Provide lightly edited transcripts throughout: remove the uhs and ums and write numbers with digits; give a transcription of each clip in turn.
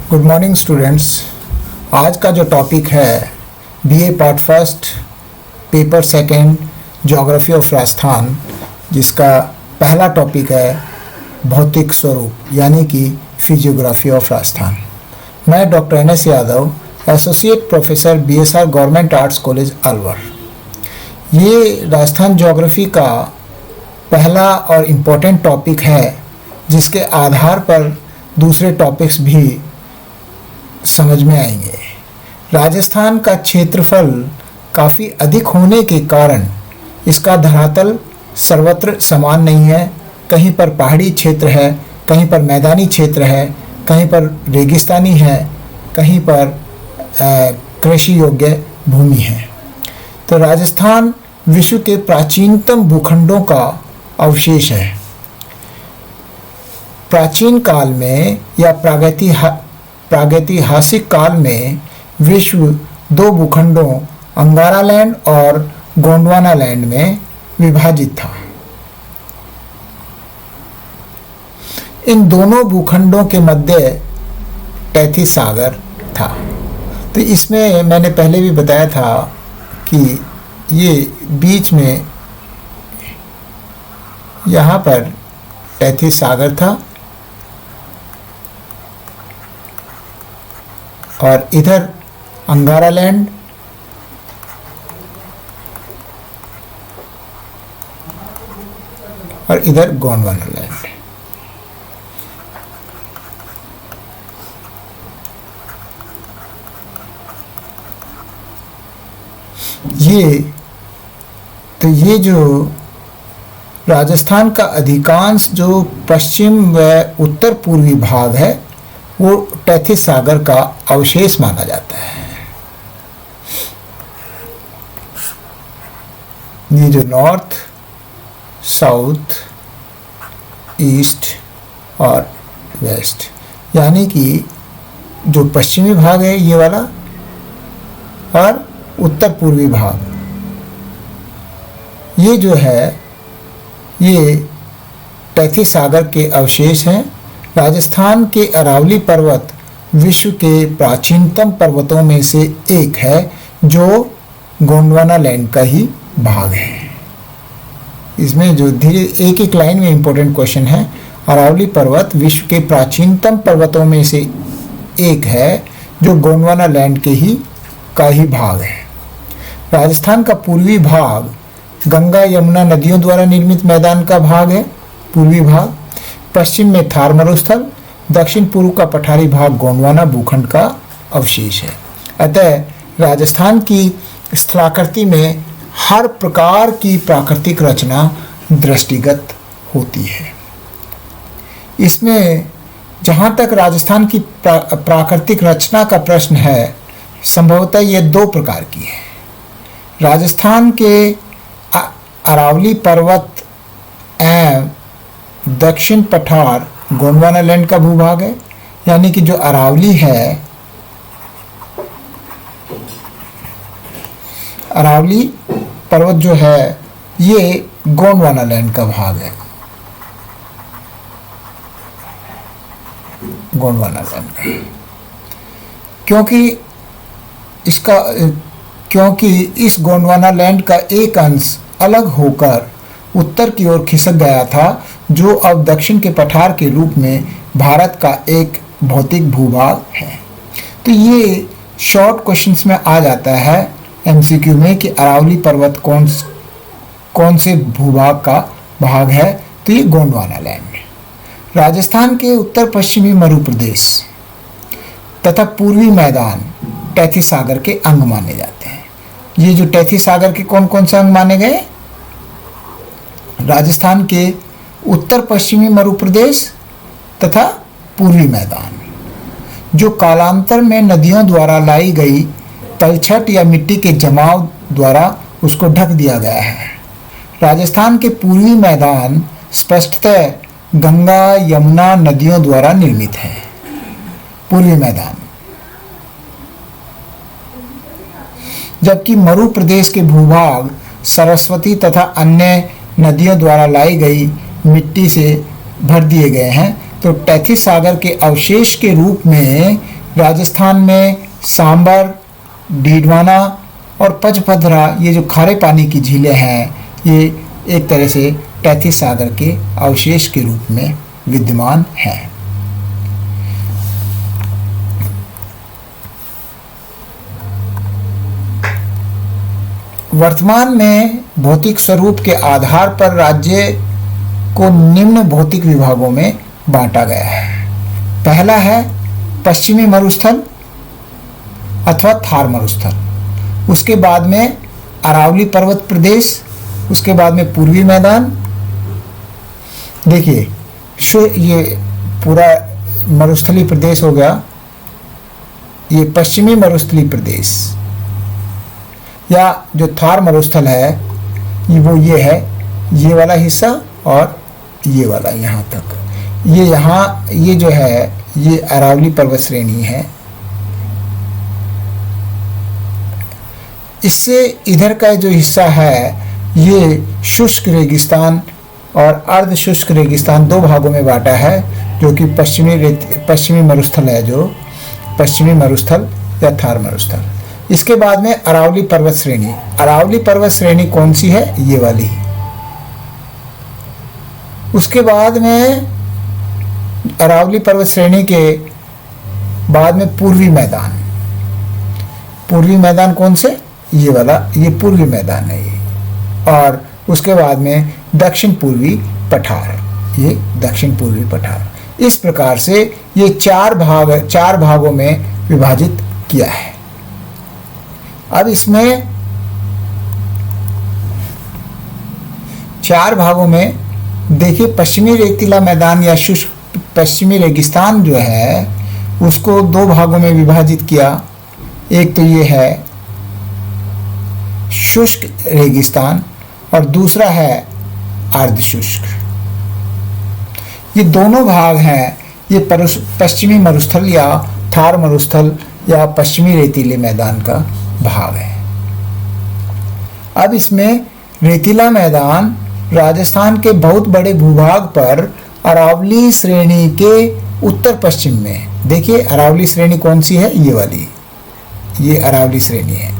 Good morning students. आज का जो टॉपिक है BA part first paper second geography of Rajasthan, जिसका पहला टॉपिक है भौतिक स्वरूप यानी कि फिजियोग्राफी ऑफ राजस्थान। मैं doctor NS Yadav, associate professor BSR government arts college Alwar. ये राजस्थान ज्योग्राफी का पहला और इम्पोर्टेंट टॉपिक है, जिसके आधार पर दूसरे टॉपिक्स भी समझ में आएंगे। राजस्थान का क्षेत्रफल काफ़ी अधिक होने के कारण इसका धरातल सर्वत्र समान नहीं है। कहीं पर पहाड़ी क्षेत्र है, कहीं पर मैदानी क्षेत्र है, कहीं पर रेगिस्तानी है, कहीं पर कृषि योग्य भूमि है। तो राजस्थान विश्व के प्राचीनतम भूखंडों का अवशेष है। प्राचीन काल में या प्रागैतिहासिक काल में विश्व दो भूखंडों अंगारा लैंड और गोंडवाना लैंड में विभाजित था। इन दोनों भूखंडों के मध्य तैथिस सागर था। तो इसमें मैंने पहले भी बताया था कि ये बीच में यहाँ पर तैथिस सागर था और इधर अंगारा लैंड और इधर गोंडवाना लैंड। ये जो राजस्थान का अधिकांश जो पश्चिम व उत्तर पूर्वी भाग है वो तैथिस सागर का अवशेष माना जाता है। ये जो नॉर्थ, साउथ, ईस्ट और वेस्ट यानी कि जो पश्चिमी भाग है ये वाला और उत्तर पूर्वी भाग, ये जो है ये तैथिस सागर के अवशेष हैं। राजस्थान के अरावली पर्वत विश्व के प्राचीनतम पर्वतों में से एक है, जो गोंडवाना लैंड का ही भाग है। इसमें जो धीरे एक एक लाइन में इंपॉर्टेंट क्वेश्चन है। अरावली पर्वत विश्व के प्राचीनतम पर्वतों में से एक है, जो गोंडवाना लैंड के ही का ही भाग है। राजस्थान का पूर्वी भाग गंगा यमुना नदियों द्वारा निर्मित मैदान का भाग है, पूर्वी भाग। पश्चिम में थार मरुस्थल, दक्षिण पूर्व का पठारी भाग गोंडवाना भूखंड का अवशेष है। अतः राजस्थान की स्थलाकृति में हर प्रकार की प्राकृतिक रचना दृष्टिगत होती है। इसमें जहाँ तक राजस्थान की प्राकृतिक रचना का प्रश्न है, संभवतः ये दो प्रकार की है। राजस्थान के अरावली पर्वत एवं दक्षिण पठार गोंडवाना लैंड का भूभाग है, यानी कि जो अरावली है, अरावली पर्वत जो है ये गोंडवाना लैंड का भाग है, गोंडवाना लैंड का। क्योंकि इस गोंडवाना लैंड का एक अंश अलग होकर उत्तर की ओर खिसक गया था, जो अब दक्षिण के पठार के रूप में भारत का एक भौतिक भूभाग है। तो ये शॉर्ट क्वेश्चंस में आ जाता है एमसीक्यू में कि अरावली पर्वत कौन से भूभाग का भाग है, तो ये गोंडवाना लैंड है। राजस्थान के उत्तर पश्चिमी मरु प्रदेश तथा पूर्वी मैदान तैथिस सागर के अंग माने जाते हैं। ये जो तैथिस सागर के कौन कौन से अंग माने गए? राजस्थान के उत्तर पश्चिमी मरु प्रदेश तथा पूर्वी मैदान, जो कालांतर में नदियों द्वारा लाई गई तलछट या मिट्टी के जमाव द्वारा उसको ढक दिया गया है। राजस्थान के पूर्वी मैदान स्पष्टतः गंगा यमुना नदियों द्वारा निर्मित है। पूर्वी मैदान, जबकि मरु प्रदेश के भूभाग सरस्वती तथा अन्य नदियों द्वारा लाई गई मिट्टी से भर दिए गए हैं। तो तैथिस सागर के अवशेष के रूप में राजस्थान में सांबर, डीडवाना और पचपदरा, ये जो खारे पानी की झीलें हैं, ये एक तरह से टैथिस सागर के अवशेष के रूप में विद्यमान हैं। वर्तमान में भौतिक स्वरूप के आधार पर राज्य को निम्न भौतिक विभागों में बांटा गया है। पहला है पश्चिमी मरुस्थल अथवा थार मरुस्थल, उसके बाद में अरावली पर्वत प्रदेश, उसके बाद में पूर्वी मैदान। देखिए, ये पूरा मरुस्थली प्रदेश हो गया, ये पश्चिमी मरुस्थली प्रदेश, या जो थार मरुस्थल है ये है ये वाला हिस्सा और ये वाला यहाँ तक। ये जो है ये अरावली पर्वत श्रेणी है। इससे इधर का जो हिस्सा है ये शुष्क रेगिस्तान और अर्ध शुष्क रेगिस्तान दो भागों में बांटा है, जो कि पश्चिमी मरुस्थल है, जो पश्चिमी मरुस्थल या थार मरुस्थल। इसके बाद में अरावली पर्वत श्रेणी। अरावली पर्वत श्रेणी कौन सी है? ये वाली। उसके बाद में अरावली पर्वत श्रेणी के बाद में पूर्वी मैदान। पूर्वी मैदान कौन से? ये वाला, ये पूर्वी मैदान है ये। और उसके बाद में दक्षिण पूर्वी पठार, ये दक्षिण पूर्वी पठार। इस प्रकार से ये चार भागों में विभाजित किया है। अब इसमें चार भागों में देखिए, पश्चिमी रेतीला मैदान या शुष्क पश्चिमी रेगिस्तान जो है उसको दो भागों में विभाजित किया। एक तो ये है शुष्क रेगिस्तान और दूसरा है अर्ध शुष्क। ये दोनों भाग हैं, ये पश्चिमी मरुस्थल या थार मरुस्थल या पश्चिमी रेतीले मैदान का भाग है। अब इसमें रेतीला मैदान राजस्थान के बहुत बड़े भूभाग पर अरावली श्रेणी के उत्तर पश्चिम में, देखिए अरावली श्रेणी कौन सी है? ये वाली, ये अरावली श्रेणी है।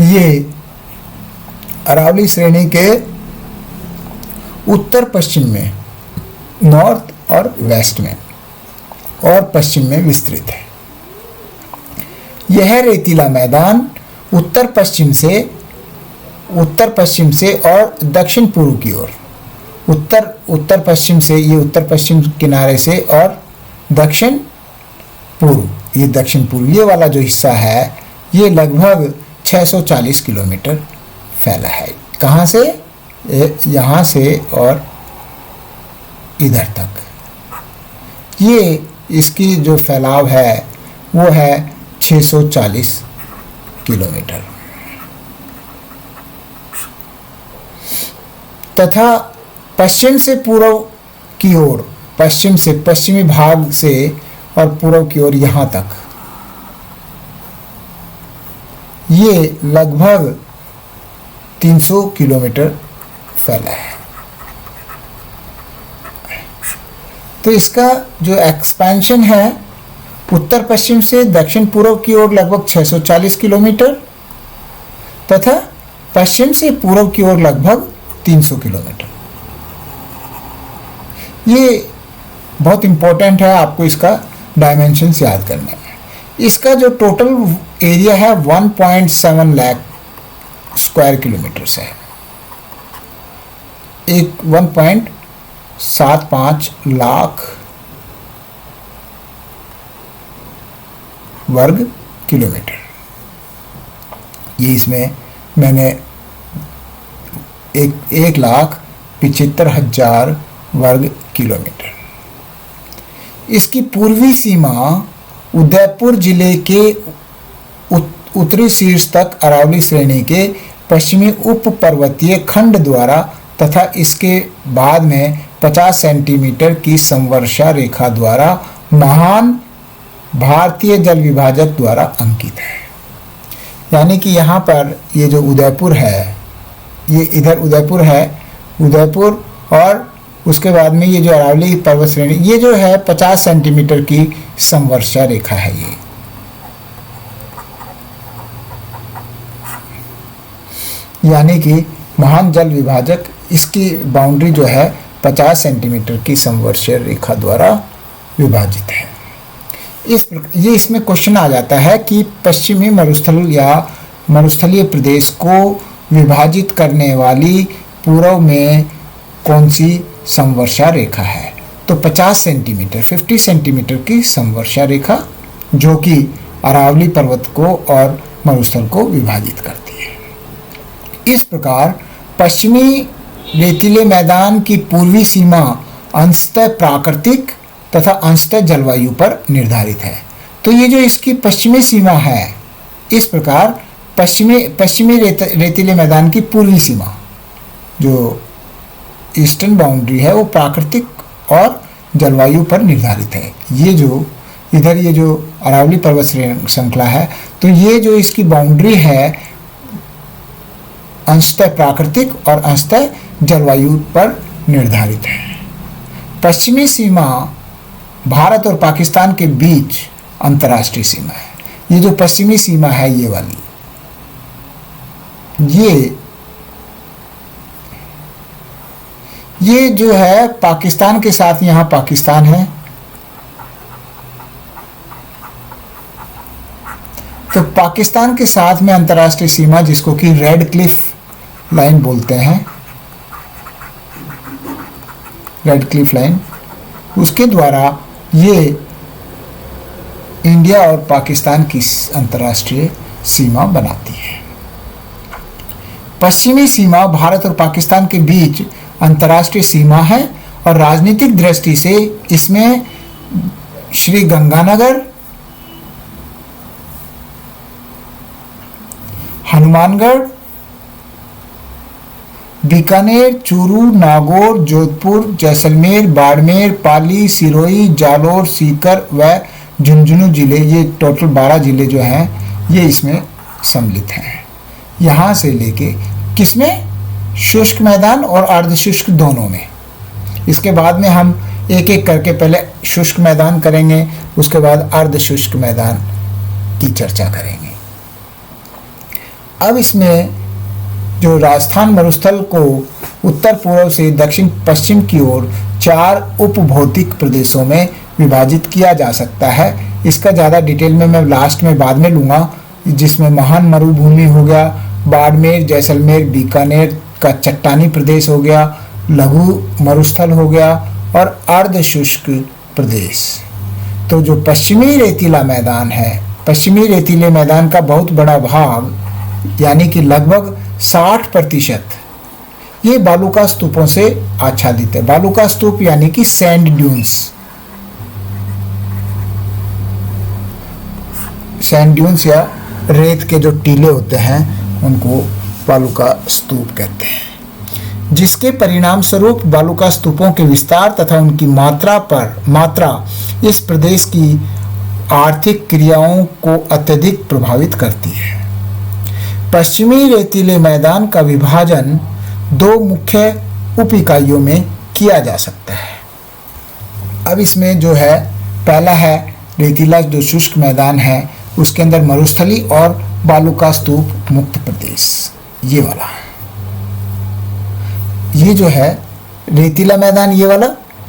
ये अरावली श्रेणी के उत्तर पश्चिम में, नॉर्थ और वेस्ट में और पश्चिम में विस्तृत है। यह रेतीला मैदान उत्तर पश्चिम से और दक्षिण पूर्व की ओर, उत्तर पश्चिम से, ये उत्तर पश्चिम किनारे से, और दक्षिण पूर्व, ये दक्षिण पूर्व, ये वाला जो हिस्सा है ये लगभग 640 किलोमीटर फैला है। कहाँ से? यहाँ से और इधर तक। ये इसकी जो फैलाव है वो है 640 किलोमीटर। तथा पश्चिम से पूर्व की ओर, पश्चिम से पश्चिमी भाग से और पूर्व की ओर यहाँ तक ये लगभग 300 किलोमीटर फैला है। तो इसका जो एक्सपेंशन है उत्तर पश्चिम से दक्षिण पूर्व की ओर लगभग 640 किलोमीटर तथा पश्चिम से पूर्व की ओर लगभग 300 किलोमीटर। ये बहुत इंपॉर्टेंट है, आपको इसका डायमेंशंस याद करना है। इसका जो टोटल एरिया है 1.7 लाख स्क्वायर किलोमीटर है। एक 1.75 लाख वर्ग किलोमीटर। ये इसमें मैंने 1,75,000 वर्ग किलोमीटर। इसकी पूर्वी सीमा उदयपुर जिले के उत्तरी शीर्ष तक अरावली श्रेणी के पश्चिमी उप पर्वतीय खंड द्वारा तथा इसके बाद में 50 सेंटीमीटर की संवर्षा रेखा द्वारा महान भारतीय जल विभाजक द्वारा अंकित है। यानी कि यहाँ पर ये जो उदयपुर है, ये इधर उदयपुर है, उदयपुर और उसके बाद में ये जो अरावली पर्वत श्रेणी, ये जो है 50 सेंटीमीटर की समवर्षा रेखा है। ये यानी कि महान जल विभाजक, इसकी बाउंड्री जो है 50 सेंटीमीटर की समवर्षीय रेखा द्वारा विभाजित है। ये इसमें क्वेश्चन आ जाता है कि पश्चिमी मरुस्थल या मरुस्थलीय प्रदेश को विभाजित करने वाली पूर्व में कौन सी समवर्षा रेखा है? तो 50 सेंटीमीटर की समवर्षा रेखा, जो कि अरावली पर्वत को और मरुस्थल को विभाजित करती है। इस प्रकार पश्चिमी रेतीले मैदान की पूर्वी सीमा अंशतः प्राकृतिक तथा अंशतः जलवायु पर निर्धारित है। तो ये जो इसकी पश्चिमी सीमा है, इस प्रकार पश्चिमी रेतीले मैदान की पूर्वी सीमा, जो ईस्टर्न बाउंड्री है, वो प्राकृतिक और जलवायु पर निर्धारित है। ये जो इधर ये जो अरावली पर्वत श्रृंखला है, तो ये जो इसकी बाउंड्री है अंशतः प्राकृतिक और अंशतः जलवायु पर निर्धारित है। पश्चिमी सीमा भारत और पाकिस्तान के बीच अंतर्राष्ट्रीय सीमा है। ये जो पश्चिमी सीमा है, ये वाली, ये जो है पाकिस्तान के साथ, यहाँ पाकिस्तान है, तो पाकिस्तान के साथ में अंतर्राष्ट्रीय सीमा, जिसको कि रेड क्लिफ लाइन बोलते हैं, रेड क्लिफ लाइन, उसके द्वारा ये इंडिया और पाकिस्तान की अंतर्राष्ट्रीय सीमा बनाती है। पश्चिमी सीमा भारत और पाकिस्तान के बीच अंतर्राष्ट्रीय सीमा है और राजनीतिक दृष्टि से इसमें श्री गंगानगर, हनुमानगढ़, बीकानेर, चूरू, नागौर, जोधपुर, जैसलमेर, बाड़मेर, पाली, सिरोही, जालोर, सीकर व झुंझुनू जिले, ये टोटल 12 जिले जो हैं, ये इसमें सम्मिलित हैं। यहाँ से लेके किसमें? शुष्क मैदान और अर्धशुष्क दोनों में। इसके बाद में हम एक एक करके पहले शुष्क मैदान करेंगे, उसके बाद अर्धशुष्क मैदान की चर्चा करेंगे। अब इसमें जो राजस्थान मरुस्थल को उत्तर पूर्व से दक्षिण पश्चिम की ओर 4 उपभौतिक प्रदेशों में विभाजित किया जा सकता है। इसका ज़्यादा डिटेल में मैं लास्ट में बाद में लूँगा, जिसमें महान मरुभूमि हो गया, बाड़मेर, जैसलमेर, बीकानेर का चट्टानी प्रदेश हो गया, लघु मरुस्थल हो गया और अर्धशुष्क प्रदेश। तो जो पश्चिमी रेतीला मैदान है, पश्चिमी रेतीले मैदान का बहुत बड़ा भाग, यानी कि लगभग 60%, ये बालूका स्तूपों से आच्छादित है। बालूका स्तूप यानी कि सैंड ड्यून्स, सैंड ड्यून्स या रेत के जो टीले होते हैं, उनको बालूका स्तूप कहते हैं, जिसके परिणाम स्वरूप बालूका स्तूपों के विस्तार तथा उनकी मात्रा इस प्रदेश की आर्थिक क्रियाओं को अत्यधिक प्रभावित करती है। पश्चिमी रेतीले मैदान का विभाजन 2 मुख्य उप इकाइयों में किया जा सकता है। अब इसमें जो है, पहला है रेतीला जो शुष्क मैदान है, उसके अंदर मरुस्थली और बालूका स्तूप मुक्त प्रदेश, ये वाला, ये जो है रेतीला मैदान ये वाला,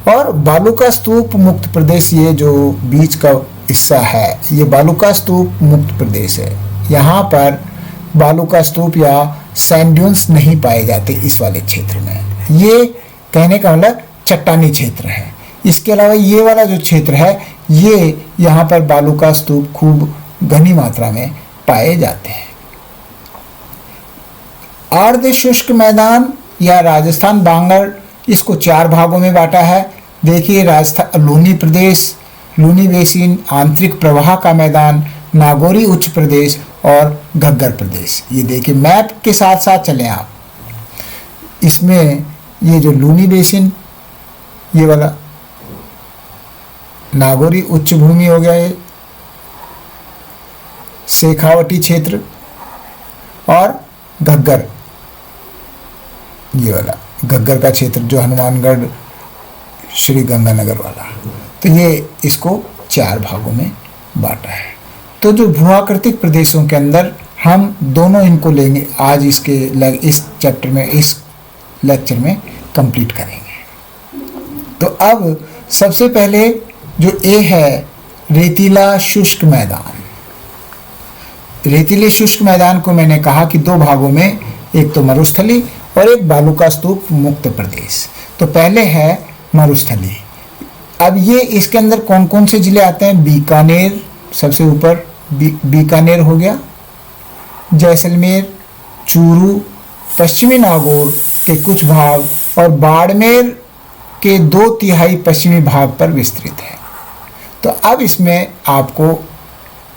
और बालूका स्तूप मुक्त प्रदेश, ये जो बीच का हिस्सा है, ये बालूका स्तूप मुक्त प्रदेश है। यहाँ पर बालूका स्तूप या सैंड ड्यून्स नहीं पाए जाते इस वाले क्षेत्र में। ये कहने का मतलब चट्टानी क्षेत्र है। इसके अलावा ये वाला जो क्षेत्र है, ये यहाँ पर बालूका स्तूप खूब घनी मात्रा में पाए जाते हैं। अर्धशुष्क मैदान या राजस्थान बांगड़, इसको 4 भागों में बांटा है। देखिए, राजस्थान लूनी प्रदेश, लूनी बेसिन, आंतरिक प्रवाह का मैदान, नागौरी उच्च प्रदेश और घग्गर प्रदेश। ये देखिए, मैप के साथ साथ चलें आप। इसमें ये जो लूनी बेसिन, ये वाला नागौरी उच्च भूमि हो गया, ये शेखावटी क्षेत्र, और घग्गर, ये वाला घग्गर का क्षेत्र जो हनुमानगढ़ श्री गंगानगर वाला। तो ये इसको 4 भागों में बांटा है। तो जो भूआकृतिक प्रदेशों के अंदर हम दोनों इनको लेंगे आज इस चैप्टर में, इस लेक्चर में कंप्लीट करेंगे। तो अब सबसे पहले जो ए है रेतीला शुष्क मैदान। रेतीले शुष्क मैदान को मैंने कहा कि 2 भागों में, एक तो मरुस्थली और एक बालूका स्तूप मुक्त प्रदेश। तो पहले है मरुस्थली। अब ये इसके अंदर कौन कौन से जिले आते हैं? बीकानेर सबसे ऊपर, बीकानेर हो गया, जैसलमेर, चूरू, पश्चिमी नागौर के कुछ भाग और बाड़मेर के 2/3 पश्चिमी भाग पर विस्तृत है। तो अब इसमें आपको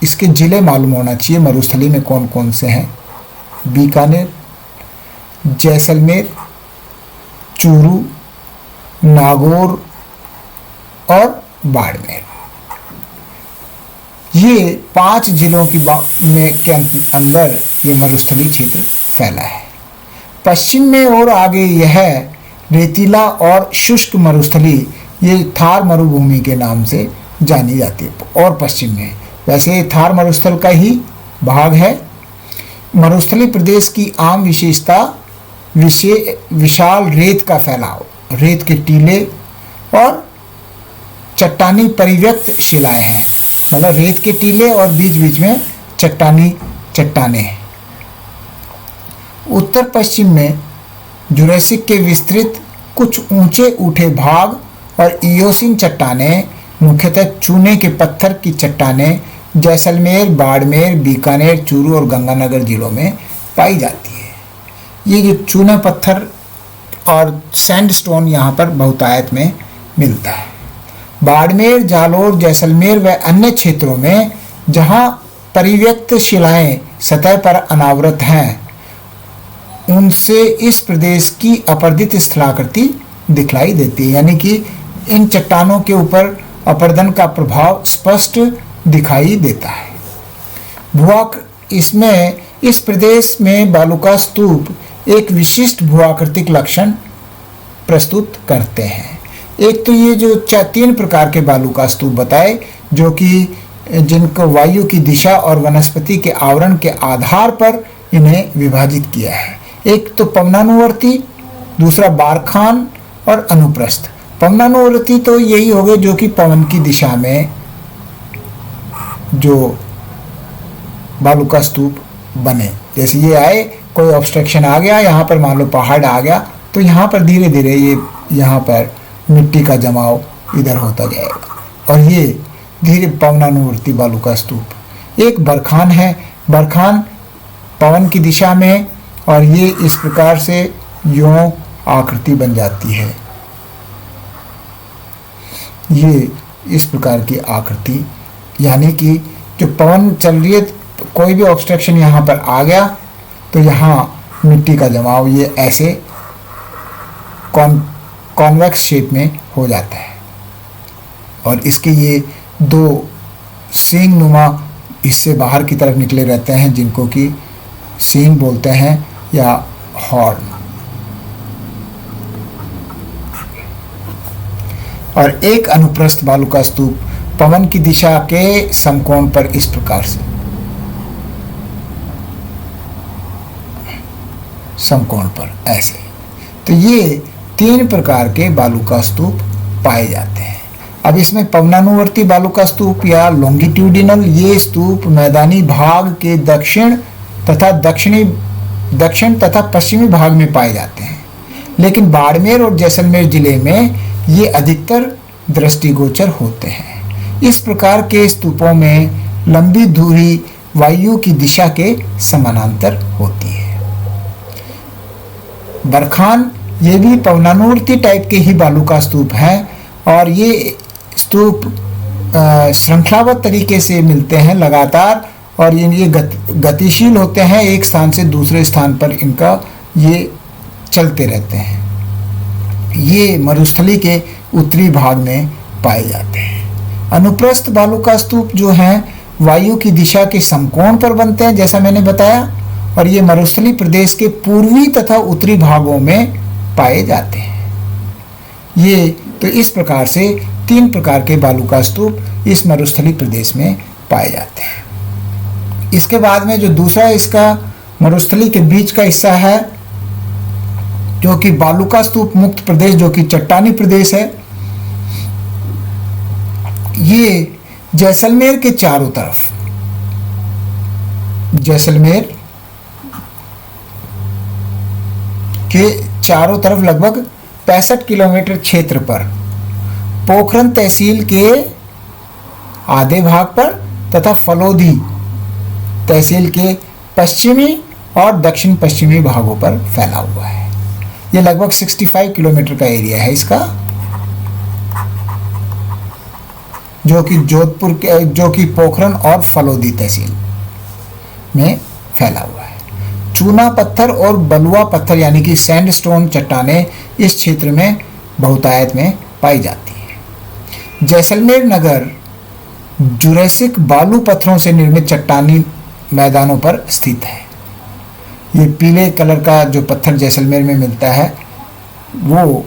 इसके जिले मालूम होना चाहिए मरुस्थली में कौन कौन से हैं। बीकानेर, जैसलमेर, चूरू, नागौर और बाड़मेर। ये 5 जिलों के अंदर ये मरुस्थली क्षेत्र फैला है। पश्चिम में और आगे यह रेतीला और शुष्क मरुस्थली, ये थार मरुभूमि के नाम से जानी जाती है। और पश्चिम में वैसे थार मरुस्थल का ही भाग है। मरुस्थली प्रदेश की आम विशेषता विशाल रेत का फैलाव, रेत के टीले और चट्टानी परिव्यक्त शिलाएं हैं। मतलब रेत के टीले और बीच बीच में चट्टाने। उत्तर पश्चिम में जुरासिक के विस्तृत कुछ ऊंचे उठे भाग और इयोसिन चट्टाने, मुख्यतः चूने के पत्थर की चट्टाने जैसलमेर, बाड़मेर, बीकानेर, चूरू और गंगानगर जिलों में पाई जाती है। ये जो चूना पत्थर और सैंडस्टोन यहाँ पर बहुतायत में मिलता है। बाड़मेर, जालोर, जैसलमेर व अन्य क्षेत्रों में जहाँ परिव्यक्त शिलाएं सतह पर अनावृत हैं, उनसे इस प्रदेश की अपरदित स्थलाकृति दिखलाई देती है। यानी कि इन चट्टानों के ऊपर अपरदन का प्रभाव स्पष्ट दिखाई देता है। इसमें इस प्रदेश में बालूका स्तूप एक विशिष्ट भूआकृतिक लक्षण प्रस्तुत करते हैं। एक तो ये जो 3 प्रकार के बालूका स्तूप बताए, जो कि जिनको वायु की दिशा और वनस्पति के आवरण के आधार पर इन्हें विभाजित किया है। एक तो पवनानुवर्ती, दूसरा बारखान और अनुप्रस्थ। पवनानुवर्ती तो यही हो गए जो कि पवन की दिशा में जो बालूका स्तूप बने। जैसे ये आए, कोई ऑब्स्ट्रक्शन आ गया, यहाँ पर मान लो पहाड़ आ गया, तो यहाँ पर धीरे धीरे ये यहाँ पर मिट्टी का जमाव इधर होता जाएगा और ये धीरे पवनानुवर्ती बालूका स्तूप। एक बरखान है, बरखान पवन की दिशा में और ये इस प्रकार से यों आकृति बन जाती है। ये इस प्रकार की आकृति, यानी कि जो पवन चल रही है, कोई भी ऑब्स्ट्रक्शन यहाँ पर आ गया तो यहाँ मिट्टी का जमाव ये ऐसे कॉन्वेक्स शेप में हो जाता है। और इसके ये 2 सींग नुमा इससे बाहर की तरफ निकले रहते हैं, जिनको कि सींग बोलते हैं या हॉर्न। और एक अनुप्रस्थ बालूका स्तूप पवन की दिशा के समकोण पर इस प्रकार से समकोण पर ऐसे। तो ये 3 प्रकार के बालूका स्तूप पाए जाते हैं। अब इसमें पवनानुवर्ती बालूका स्तूप या लॉन्गिट्यूडिनल, ये स्तूप मैदानी भाग के दक्षिण तथा पश्चिमी भाग में पाए जाते हैं, लेकिन बाड़मेर और जैसलमेर जिले में ये अधिकतर दृष्टिगोचर होते हैं। इस प्रकार के स्तूपों में लंबी दूरी वायु की दिशा के समानांतर होती है। बरखान ये भी पवनानुवर्ती टाइप के ही बालूका स्तूप हैं और ये स्तूप श्रृंखलाबद्ध तरीके से मिलते हैं लगातार, और ये गतिशील होते हैं, एक स्थान से दूसरे स्थान पर इनका ये चलते रहते हैं। ये मरुस्थली के उत्तरी भाग में पाए जाते हैं। अनुप्रस्थ बालूका स्तूप जो हैं वायु की दिशा के समकोण पर बनते हैं, जैसा मैंने बताया, और ये मरुस्थली प्रदेश के पूर्वी तथा उत्तरी भागों में पाए जाते हैं। ये तो इस प्रकार से 3 प्रकार के बालू का स्तूप इस मरुस्थलीय प्रदेश में पाए जाते हैं। इसके बाद में जो दूसरा इसका मरुस्थलीय के बीच का हिस्सा है, जो कि बालू का स्तूप मुक्त प्रदेश, जो कि चट्टानी प्रदेश है, ये जैसलमेर के चारों तरफ, जैसलमेर के चारों तरफ लगभग 65 किलोमीटर क्षेत्र पर पोखरन तहसील के आधे भाग पर तथा फलोदी तहसील के पश्चिमी और दक्षिण पश्चिमी भागों पर फैला हुआ है। ये लगभग 65 किलोमीटर का एरिया है इसका, जो कि जोधपुर के, जो कि पोखरन और फलोदी तहसील में फैला हुआ है। चूना पत्थर और बलुआ पत्थर यानी कि सैंडस्टोन चट्टानें इस क्षेत्र में बहुतायत में पाई जाती है। जैसलमेर नगर जुरैसिक बालू पत्थरों से निर्मित चट्टानी मैदानों पर स्थित है। ये पीले कलर का जो पत्थर जैसलमेर में मिलता है वो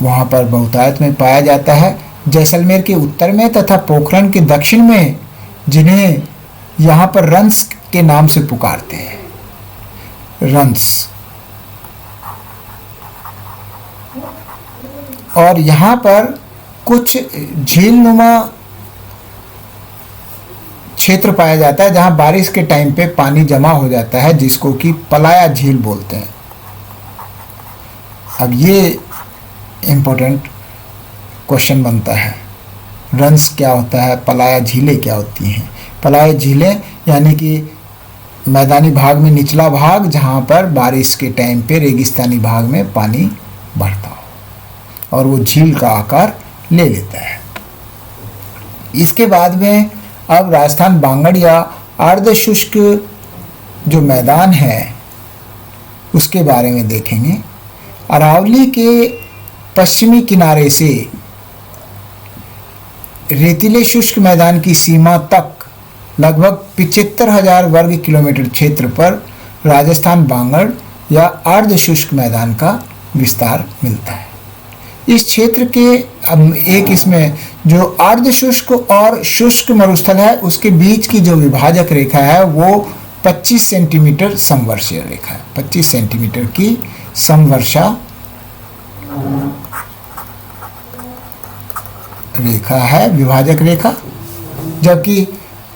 वहाँ पर बहुतायत में पाया जाता है। जैसलमेर के उत्तर में तथा पोखरन के दक्षिण में, जिन्हें यहाँ पर रंस के नाम से पुकारते हैं, रंस, और यहाँ पर कुछ झीलनुमा क्षेत्र पाया जाता है जहाँ बारिश के टाइम पे पानी जमा हो जाता है, जिसको कि पलाया झील बोलते हैं। अब ये इम्पोर्टेंट क्वेश्चन बनता है, रंस क्या होता है, पलाया झीलें क्या होती हैं। पलाया झीलें यानी कि मैदानी भाग में निचला भाग, जहाँ पर बारिश के टाइम पे रेगिस्तानी भाग में पानी बढ़ता हो और वो झील का आकार ले लेता है। इसके बाद में अब राजस्थान बांगड़ या अर्ध शुष्क जो मैदान है उसके बारे में देखेंगे। अरावली के पश्चिमी किनारे से रेतीले शुष्क मैदान की सीमा तक लगभग 75,000 वर्ग किलोमीटर क्षेत्र पर राजस्थान बांगड़ या अर्ध शुष्क मैदान का विस्तार मिलता है। इस क्षेत्र के एक इसमें जो अर्ध शुष्क और शुष्क मरुस्थल है उसके बीच की जो विभाजक रेखा है वो 25 सेंटीमीटर समवर्षीय रेखा है। 25 सेंटीमीटर की समवर्षा रेखा है, विभाजक रेखा, जबकि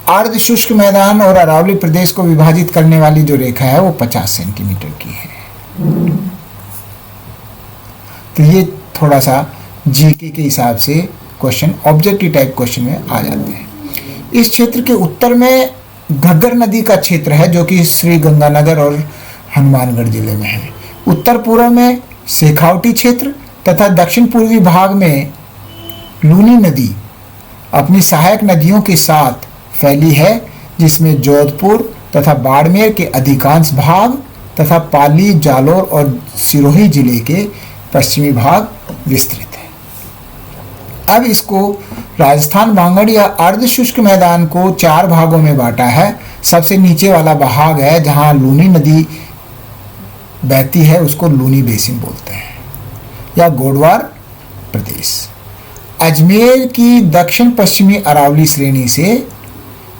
अर्ध शुष्क मैदान और अरावली प्रदेश को विभाजित करने वाली जो रेखा है वो 50 सेंटीमीटर की है। तो ये थोड़ा सा जीके के हिसाब से क्वेश्चन, ऑब्जेक्टिव टाइप क्वेश्चन में आ जाते हैं। इस क्षेत्र के उत्तर में घग्गर नदी का क्षेत्र है, जो कि श्री गंगानगर और हनुमानगढ़ जिले में है। उत्तर पूर्व में शेखावटी क्षेत्र तथा दक्षिण पूर्वी भाग में लूनी नदी अपनी सहायक नदियों के साथ फैली है, जिसमें जोधपुर तथा बाड़मेर के अधिकांश भाग तथा पाली, जालोर और सिरोही जिले के पश्चिमी भाग विस्तृत है। अब इसको राजस्थान बांगड़ या अर्ध शुष्क मैदान को 4 भागों में बांटा है। सबसे नीचे वाला भाग है जहाँ लूनी नदी बहती है, उसको लूनी बेसिन बोलते हैं या गोडवार प्रदेश। अजमेर की दक्षिण पश्चिमी अरावली श्रेणी से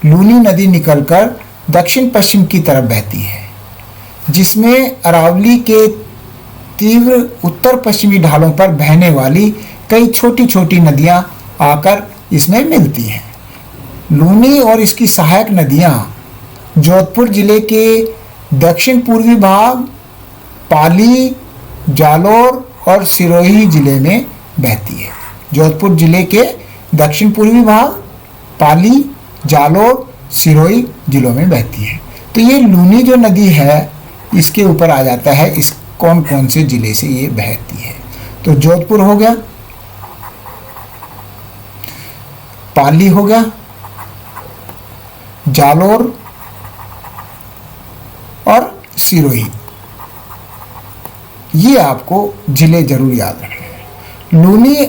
लूनी नदी निकलकर दक्षिण पश्चिम की तरफ बहती है, जिसमें अरावली के तीव्र उत्तर पश्चिमी ढालों पर बहने वाली कई छोटी छोटी नदियां आकर इसमें मिलती हैं। लूनी और इसकी सहायक नदियां जोधपुर जिले के दक्षिण पूर्वी भाग, पाली, जालोर और सिरोही जिले में बहती है। जोधपुर जिले के दक्षिण पूर्वी भाग, पाली, जालोर, सिरोही जिलों में बहती है। तो ये लूनी जो नदी है इसके ऊपर आ जाता है इस कौन कौन से जिले से ये बहती है। तो जोधपुर हो गया, पाली हो गया, जालोर और सिरोही, ये आपको जिले जरूर याद रखने हैं। लूनी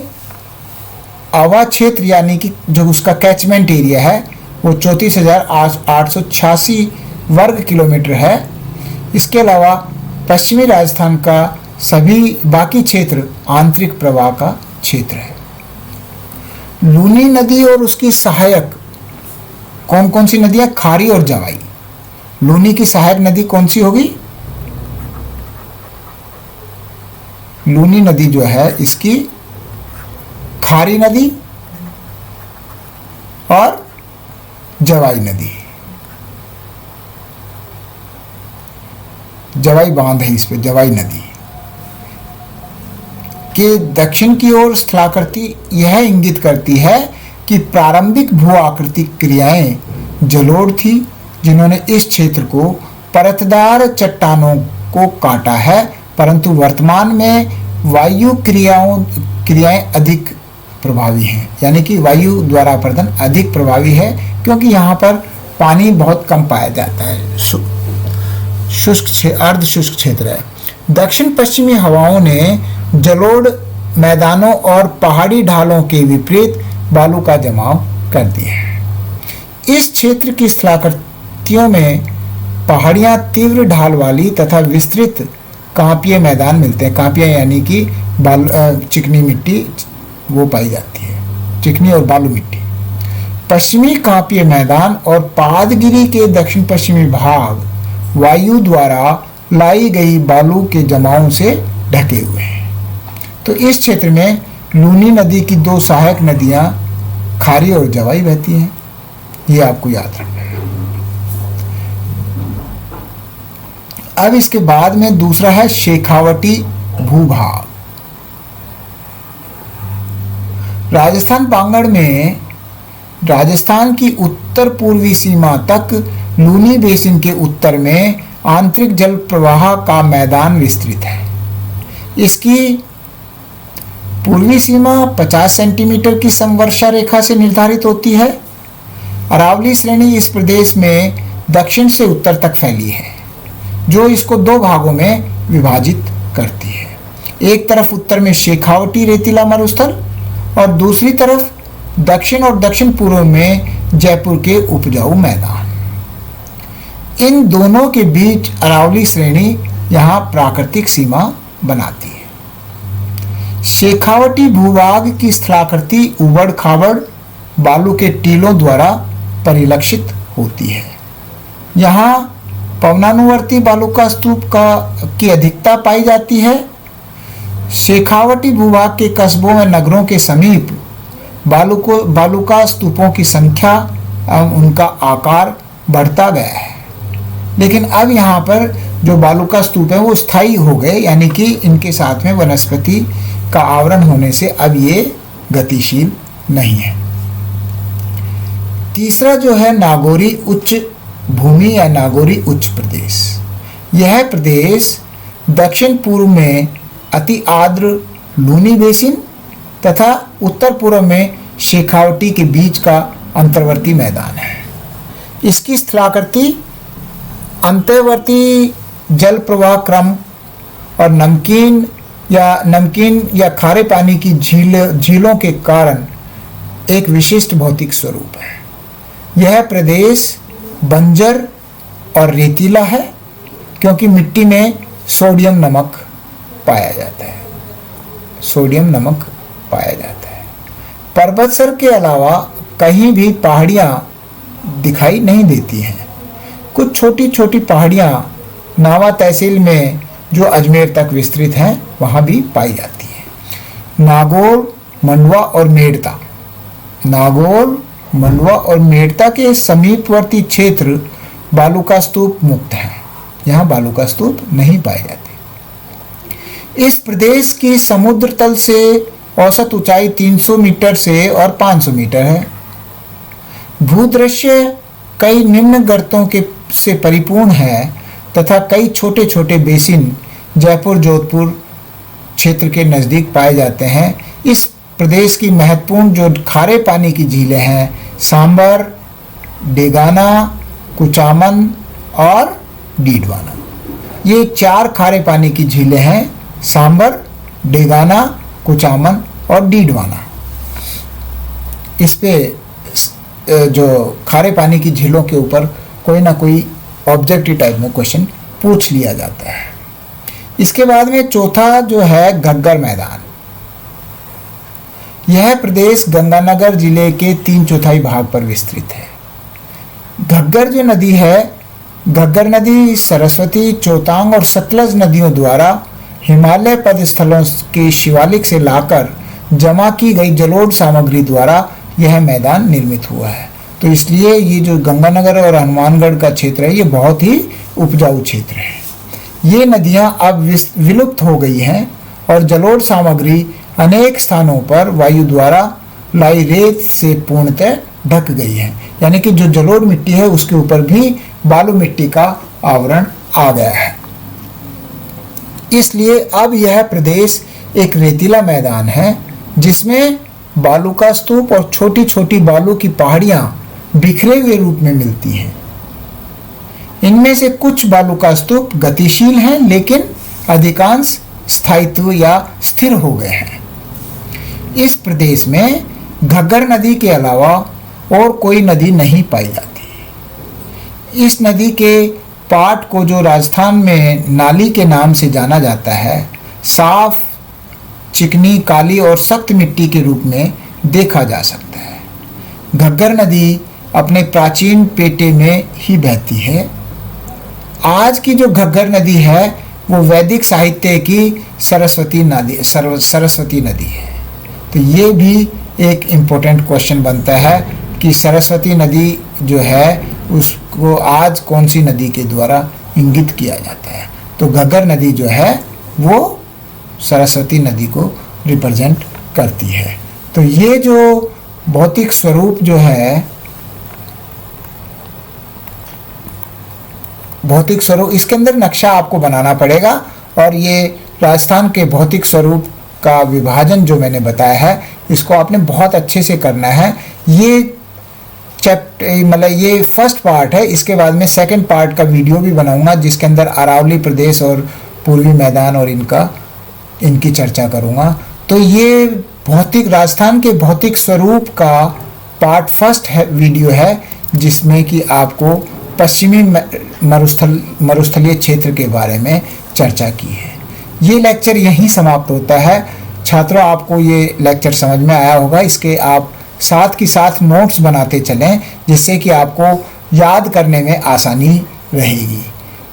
आवा क्षेत्र यानी कि जो उसका कैचमेंट एरिया है वो 34,886 वर्ग किलोमीटर है। इसके अलावा पश्चिमी राजस्थान का सभी बाकी क्षेत्र आंतरिक प्रवाह का क्षेत्र है। लूनी नदी और उसकी सहायक कौन कौन सी नदियां? खारी और जवाई। लूनी की सहायक नदी कौन सी होगी? लूनी नदी जो है इसकी खारी नदी और जवाई नदी, जवाई बांध है इस पे, जवाई नदी के दक्षिण की ओर स्थलाकृति यह इंगित करती है कि प्रारंभिक भू आकृतिक क्रियाएं जलोढ़ थी जिन्होंने इस क्षेत्र को परतदार चट्टानों को काटा है, परंतु वर्तमान में वायु क्रियाएं अधिक प्रभावी हैं, यानी कि वायु द्वारा अपरदन अधिक प्रभावी है क्योंकि यहाँ पर पानी बहुत कम पाया जाता है, शुष्क अर्ध शुष्क क्षेत्र है। दक्षिण पश्चिमी हवाओं ने जलोढ़ मैदानों और पहाड़ी ढालों के विपरीत बालू का जमाव कर दिया है। इस क्षेत्र की स्थलाकृतियों में पहाड़ियाँ तीव्र ढाल वाली तथा विस्तृत कांपीय मैदान मिलते हैं। कांपिया यानी कि चिकनी मिट्टी वो पाई जाती है, चिकनी और बालू मिट्टी। पश्चिमी कांपीय मैदान और पादगिरी के दक्षिण पश्चिमी भाग वायु द्वारा लाई गई बालू के जमावों से ढके हुए हैं। तो इस क्षेत्र में लूनी नदी की दो सहायक नदियां खारी और जवाई बहती हैं, ये आपको याद रखना है। अब इसके बाद में दूसरा है शेखावटी भूभाग। राजस्थान पांगड़ में राजस्थान की उत्तर पूर्वी सीमा तक लूनी बेसिन के उत्तर में आंतरिक जल प्रवाह का मैदान विस्तृत है। इसकी पूर्वी सीमा 50 सेंटीमीटर की समवर्षा रेखा से निर्धारित होती है। अरावली श्रेणी इस प्रदेश में दक्षिण से उत्तर तक फैली है, जो इसको दो भागों में विभाजित करती है। एक तरफ उत्तर में शेखावटी रेतीला मरुस्थल और दूसरी तरफ दक्षिण और दक्षिण पूर्व में जयपुर के उपजाऊ मैदान। इन दोनों के बीच अरावली श्रेणी यहाँ प्राकृतिक सीमा बनाती है। शेखावटी भूभाग की स्थलाकृति उबड़ खाबड़ बालू के टीलों द्वारा परिलक्षित होती है। यहाँ पवनानुवर्ती बालू का स्तूप की अधिकता पाई जाती है। शेखावटी भूभाग के कस्बों में नगरों के समीप बालू का स्तूपों की संख्या एवं उनका आकार बढ़ता गया है, लेकिन अब यहाँ पर जो बालू का स्तूप है वो स्थायी हो गए, यानी कि इनके साथ में वनस्पति का आवरण होने से अब ये गतिशील नहीं है। तीसरा जो है नागौरी उच्च भूमि या नागौरी उच्च प्रदेश। यह प्रदेश दक्षिण पूर्व में अति आर्द्र लूनी बेसिन तथा उत्तर पूर्व में शेखावटी के बीच का अंतर्वर्ती मैदान है। इसकी स्थलाकृति अंतर्वर्ती जल प्रवाह क्रम और नमकीन या खारे पानी की झीलों के कारण एक विशिष्ट भौतिक स्वरूप है। यह प्रदेश बंजर और रेतीला है क्योंकि मिट्टी में सोडियम नमक पाया जाता है, सोडियम नमक पाया जाता है। पर्वतसर के अलावा कहीं भी पहाड़ियाँ दिखाई नहीं देती हैं। कुछ छोटी छोटी पहाड़ियाँ नावा तहसील में जो अजमेर तक विस्तृत हैं वहाँ भी पाई जाती हैं। नागौर, मंडवा और मेड़ता, नागौर, मंडवा और मेड़ता के समीपवर्ती क्षेत्र बालू का स्तूप मुक्त है, यहाँ बालू का स्तूप नहीं पाए जाते। इस प्रदेश की समुद्र तल से औसत ऊंचाई 300 मीटर से और 500 मीटर है। भूदृश्य कई निम्न गर्तों से परिपूर्ण है तथा कई छोटे छोटे बेसिन जयपुर जोधपुर क्षेत्र के नज़दीक पाए जाते हैं। इस प्रदेश की महत्वपूर्ण जो खारे पानी की झीलें हैं सांबर, डेगाना, कुचामन और डीडवाना, ये 4 खारे पानी की झीलें हैं, सांबर, डेगाना, कुचामन और डीडवाना। इस पे जो खारे पानी की झीलों के ऊपर कोई ना कोई ऑब्जेक्टिव टाइप में क्वेश्चन पूछ लिया जाता है। इसके बाद में चौथा जो है घग्गर मैदान। यह प्रदेश गंगानगर जिले के 3/4 भाग पर विस्तृत है। घग्गर जो नदी है, घग्गर नदी सरस्वती, चौतांग और सतलज नदियों द्वारा हिमालय पदस्थलों के शिवालिक से लाकर जमा की गई जलोढ़ सामग्री द्वारा यह मैदान निर्मित हुआ है। तो इसलिए ये जो गंगानगर और हनुमानगढ़ का क्षेत्र है, ये बहुत ही उपजाऊ क्षेत्र है। ये नदियां अब विलुप्त हो गई हैं और जलोढ़ सामग्री अनेक स्थानों पर वायु द्वारा लाई रेत से पूर्णतः ढक गई है। यानी कि जो जलोढ़ मिट्टी है उसके ऊपर भी बालू मिट्टी का आवरण आ गया है। इसलिए अब यह प्रदेश एक रेतीला मैदान है जिसमें बालू का स्तूप और छोटी छोटी बालू की पहाड़ियां बिखरे हुए रूप में मिलती हैं। इनमें से कुछ बालू का स्तूप गतिशील हैं, लेकिन अधिकांश स्थायित्व या स्थिर हो गए हैं। इस प्रदेश में घग्गर नदी के अलावा और कोई नदी नहीं पाई जाती। इस नदी के पाट को जो राजस्थान में नाली के नाम से जाना जाता है, साफ, चिकनी, काली और सख्त मिट्टी के रूप में देखा जा सकता है। घग्गर नदी अपने प्राचीन पेटे में ही बहती है। आज की जो घग्गर नदी है वो वैदिक साहित्य की सरस्वती नदी है। तो ये भी एक इम्पोर्टेंट क्वेश्चन बनता है कि सरस्वती नदी जो है उसको आज कौन सी नदी के द्वारा इंगित किया जाता है। तो घग्गर नदी जो है वो सरस्वती नदी को रिप्रेजेंट करती है। तो ये जो भौतिक स्वरूप जो है, भौतिक स्वरूप, इसके अंदर नक्शा आपको बनाना पड़ेगा और ये राजस्थान के भौतिक स्वरूप का विभाजन जो मैंने बताया है इसको आपने बहुत अच्छे से करना है। ये मतलब ये फर्स्ट पार्ट है। इसके बाद में सेकंड पार्ट का वीडियो भी बनाऊंगा जिसके अंदर अरावली प्रदेश और पूर्वी मैदान और इनकी चर्चा करूंगा। तो ये भौतिक राजस्थान के भौतिक स्वरूप का पार्ट फर्स्ट है वीडियो है, जिसमें कि आपको पश्चिमी मरुस्थलीय क्षेत्र के बारे में चर्चा की है। ये लेक्चर यहीं समाप्त होता है। छात्रों, आपको ये लेक्चर समझ में आया होगा। इसके आप साथ के साथ नोट्स बनाते चलें जिससे कि आपको याद करने में आसानी रहेगी।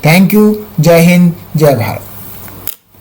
Thank you. जय हिंद, जय भारत।